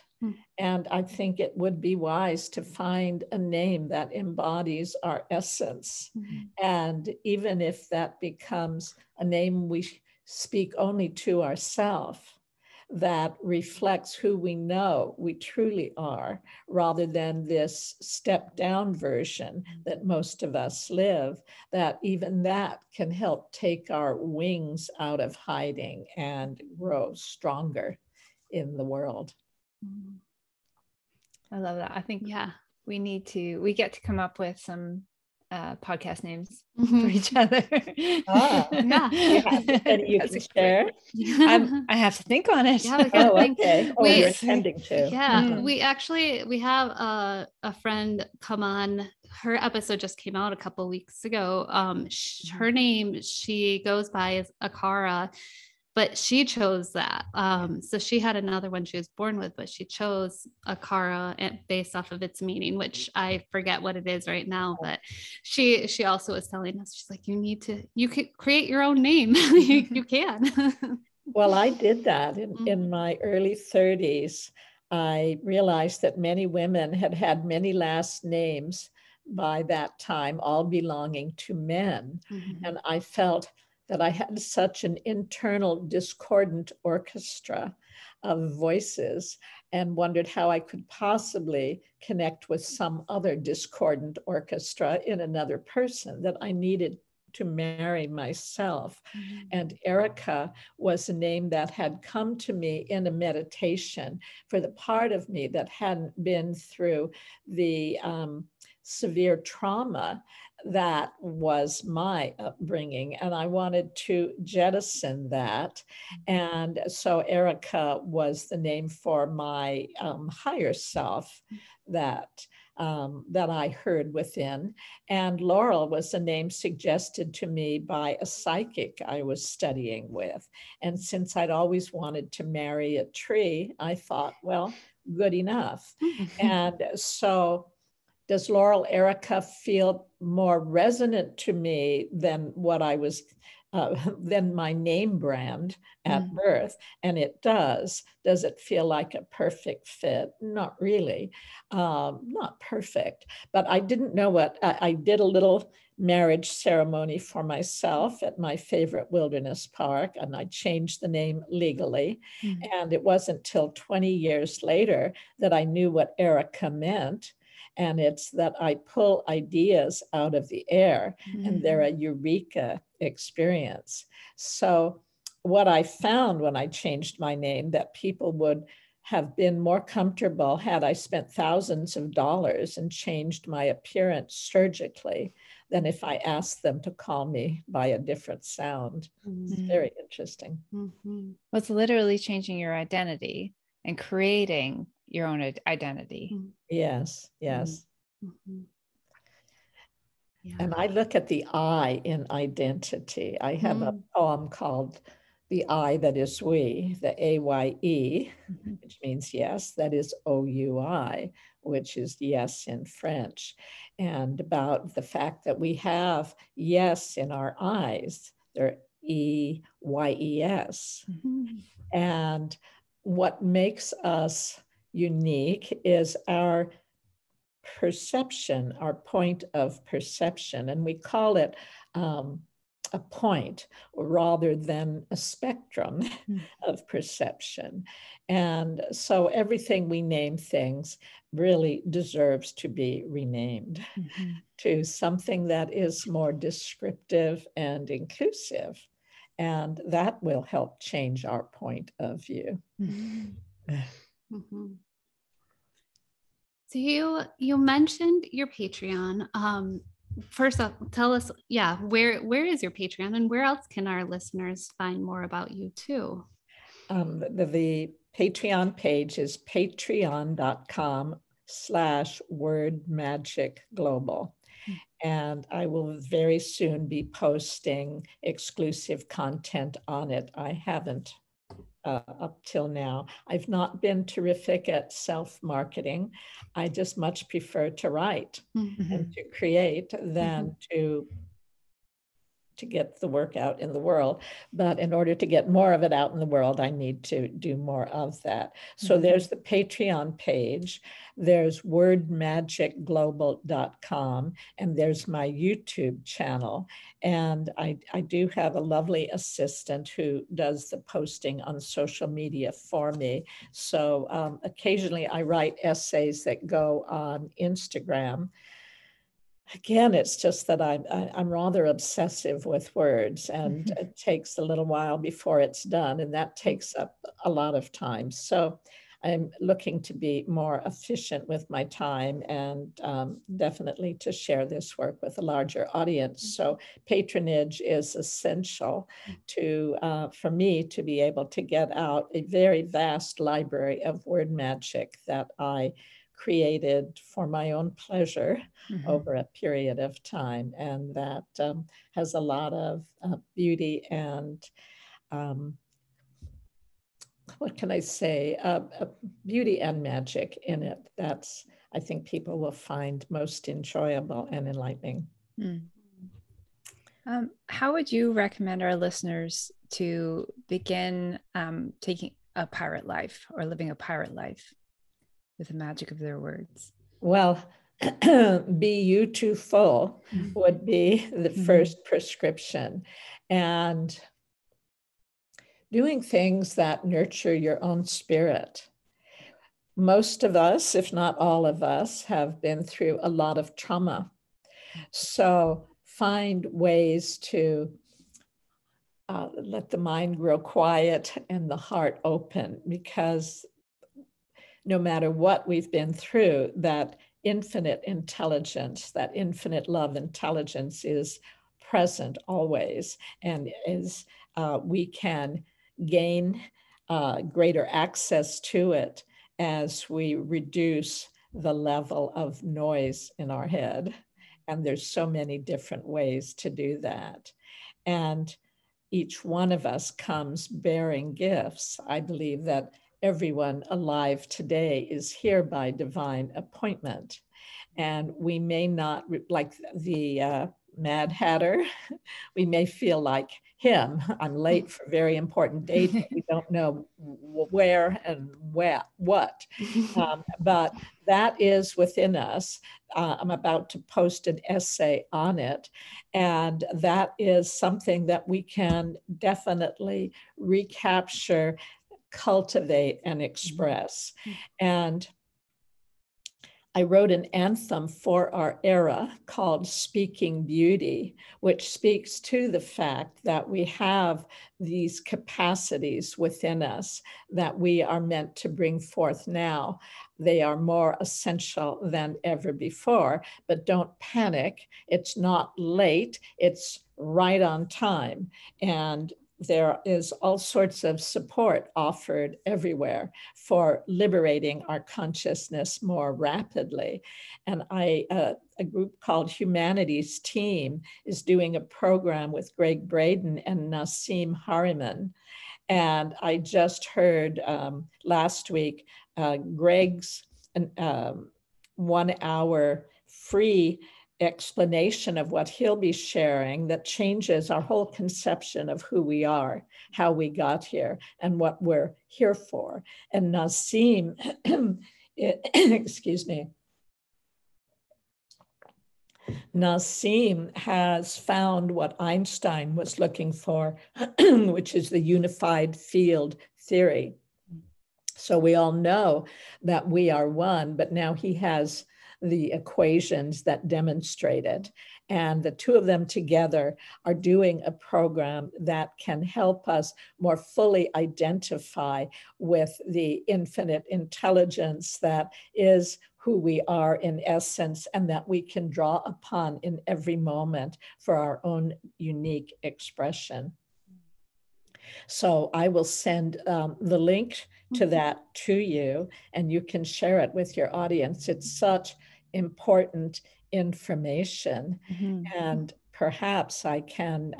S3: And I think it would be wise to find a name that embodies our essence. And even if that becomes a name we speak only to ourselves, that reflects who we know we truly are, rather than this step down version that most of us live, that even that can help take our wings out of hiding and grow stronger in the world.
S1: I love that. I think we get to come up with some podcast names for each other.
S3: Any you can share?
S1: I have to think on it.
S2: Yeah,
S3: okay. Oh, you're intending to.
S2: Yeah, we have a friend come on. Her episode just came out a couple weeks ago. Her name, she goes by as Akara, but she chose that. So she had another one she was born with, but she chose Akara based off of its meaning, which I forget what it is right now. But she also was telling us, she's like, you can create your own name. you can.
S3: Well, I did that in my early 30s. I realized that many women had many last names by that time, all belonging to men. And I felt that I had such an internal discordant orchestra of voices and wondered how I could possibly connect with some other discordant orchestra in another person, that I needed to marry myself. And Erica was a name that had come to me in a meditation for the part of me that hadn't been through the severe trauma that was my upbringing, and I wanted to jettison that. And so Erica was the name for my higher self that I heard within. And Laurel was a name suggested to me by a psychic I was studying with. And since I'd always wanted to marry a tree, I thought, well, good enough. And so does Laurel Erica feel more resonant to me than what I was, than my name brand at birth? And it does. Does it feel like a perfect fit? Not really. Not perfect, but I didn't know what, I did a little marriage ceremony for myself at my favorite wilderness park, and I changed the name legally. And it wasn't till 20 years later that I knew what Erica meant. And it's that I pull ideas out of the air and they're a eureka experience. So what I found when I changed my name, that people would have been more comfortable had I spent thousands of dollars and changed my appearance surgically than if I asked them to call me by a different sound. It's very interesting.
S1: Well, it's literally changing your identity and creating your own identity.
S3: Yes, yes.
S2: Yeah.
S3: And I look at the I in identity. I have a poem called The I That Is We, the AYE, which means yes, that is OUI, which is yes in French, and about the fact that we have yes in our eyes. They're EYES. And what makes us unique is our perception, our point of perception. And we call it a point rather than a spectrum of perception. And so everything we name things really deserves to be renamed to something that is more descriptive and inclusive. And that will help change our point of view.
S2: So you mentioned your Patreon. First off, tell us, where is your Patreon, and where else can our listeners find more about you too?
S3: The Patreon page is patreon.com/wordmagicglobal. And I will very soon be posting exclusive content on it. I haven't up till now. I've not been terrific at self-marketing. I just much prefer to write and to create than to get the work out in the world. But in order to get more of it out in the world, I need to do more of that. So there's the Patreon page, there's wordmagicglobal.com, and there's my YouTube channel. And I do have a lovely assistant who does the posting on social media for me. So occasionally I write essays that go on Instagram. Again, it's just that I'm rather obsessive with words, and it takes a little while before it's done, and that takes up a lot of time. So I'm looking to be more efficient with my time, and definitely to share this work with a larger audience. So patronage is essential to for me to be able to get out a very vast library of word magic that I created for my own pleasure over a period of time, and that has a lot of beauty and what can I say, beauty and magic in it. That's, I think, people will find most enjoyable and enlightening.
S1: How would you recommend our listeners to begin taking a pirate life or living a pirate life with the magic of their words?
S3: Well, be you too full would be the first prescription. And doing things that nurture your own spirit. Most of us, if not all of us, have been through a lot of trauma. So find ways to let the mind grow quiet and the heart open, because no matter what we've been through, that infinite intelligence, that infinite love intelligence is present always, and is we can gain greater access to it as we reduce the level of noise in our head. And there's so many different ways to do that. And each one of us comes bearing gifts. I believe that everyone alive today is here by divine appointment. And we may not, like the Mad Hatter, we may feel like him. I'm late for a very important date, but we don't know where and what. But that is within us. I'm about to post an essay on it. And that is something that we can definitely recapture, cultivate, and express. And I wrote an anthem for our era called Speaking Beauty, which speaks to the fact that we have these capacities within us that we are meant to bring forth now. They are more essential than ever before, but don't panic. It's not late, it's right on time. And there is all sorts of support offered everywhere for liberating our consciousness more rapidly. And a group called Humanity's Team is doing a program with Gregg Braden and Nassim Haramein. And I just heard last week Gregg's 1 hour free explanation of what he'll be sharing that changes our whole conception of who we are, how we got here, and what we're here for. And Nassim, excuse me, Nassim has found what Einstein was looking for, which is the unified field theory. So we all know that we are one, but now he has the equations that demonstrate it. And the two of them together are doing a program that can help us more fully identify with the infinite intelligence that is who we are in essence, and that we can draw upon in every moment for our own unique expression. So I will send the link to that to you, and you can share it with your audience. It's such important information. And perhaps I can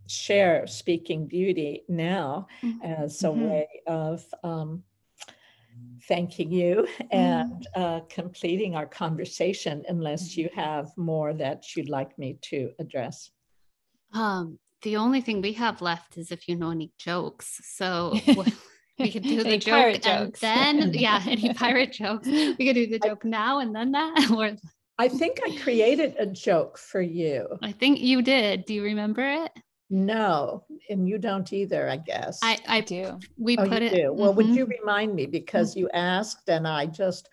S3: share Speaking Beauty now as a way of thanking you and completing our conversation, unless you have more that you'd like me to address.
S2: The only thing we have left is if you know any jokes. So we could do the
S1: joke
S2: and
S1: jokes.
S2: then, any pirate jokes. We could do the joke now and then that. Or
S3: I think I created a joke for you.
S2: I think you did. Do you remember it?
S3: No, and you don't either, I guess.
S2: I
S1: do.
S2: We put it.
S3: Do. Well, would you remind me, because you asked and I just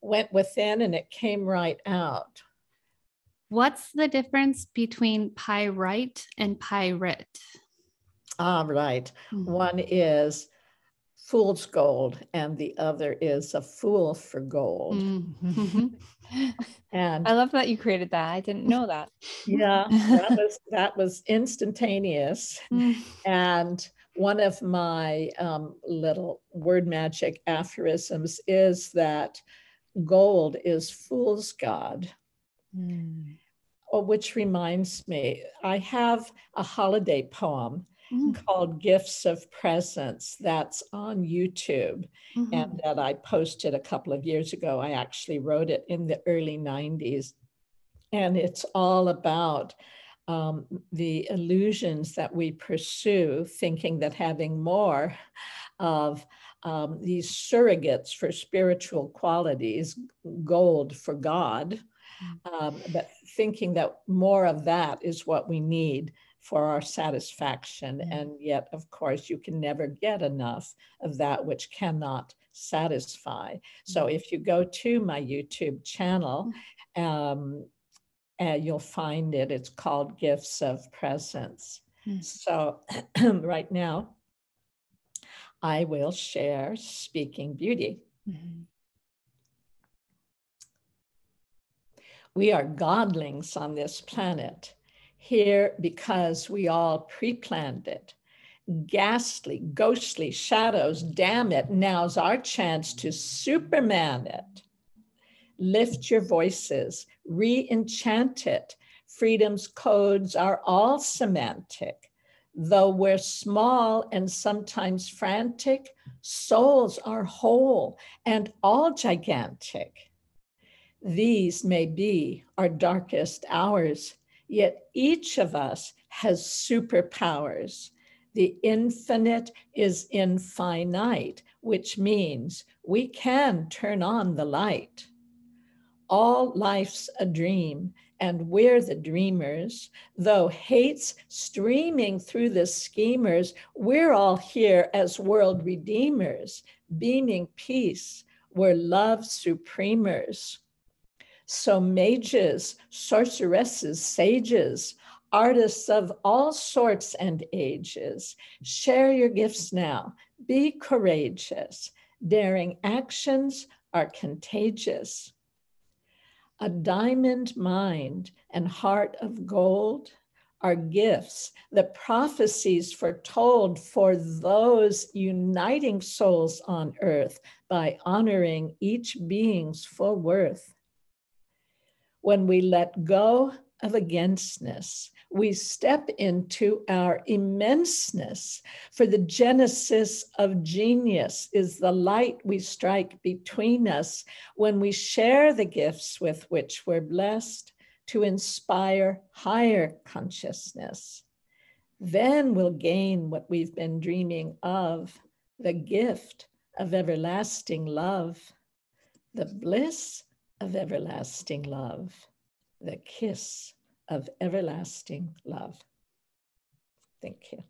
S3: went within and it came right out.
S2: What's the difference between pyrite and pirate?
S3: Right. One is fool's gold and the other is a fool for gold. And
S1: I love that you created that. I didn't know that.
S3: Yeah, that was instantaneous. And one of my little word magic aphorisms is that gold is fool's god. Which reminds me, I have a holiday poem called Gifts of Presence that's on YouTube and that I posted a couple of years ago. I actually wrote it in the early 90s. And it's all about the illusions that we pursue, thinking that having more of these surrogates for spiritual qualities, gold for God, but thinking that more of that is what we need for our satisfaction. And yet, of course, you can never get enough of that which cannot satisfy. So if you go to my YouTube channel, you'll find it. It's called Gifts of Presence. So right now, I will share Speaking Beauty. We are godlings on this planet, here because we all pre-planned it. Ghastly, ghostly shadows, damn it, now's our chance to Superman it. Lift your voices, re-enchant it. Freedom's codes are all semantic. Though we're small and sometimes frantic, souls are whole and all gigantic. These may be our darkest hours, yet each of us has superpowers. The infinite is infinite, which means we can turn on the light. All life's a dream, and we're the dreamers. Though hate's streaming through the schemers, we're all here as world redeemers, beaming peace, we're love's supremers. So mages, sorceresses, sages, artists of all sorts and ages, share your gifts now, be courageous. Daring actions are contagious. A diamond mind and heart of gold are gifts, the prophecies foretold for those uniting souls on earth by honoring each being's full worth. When we let go of againstness, we step into our immenseness, for the genesis of genius is the light we strike between us when we share the gifts with which we're blessed to inspire higher consciousness. Then we'll gain what we've been dreaming of, the gift of everlasting love, the bliss of everlasting love, the kiss of everlasting love. Thank you.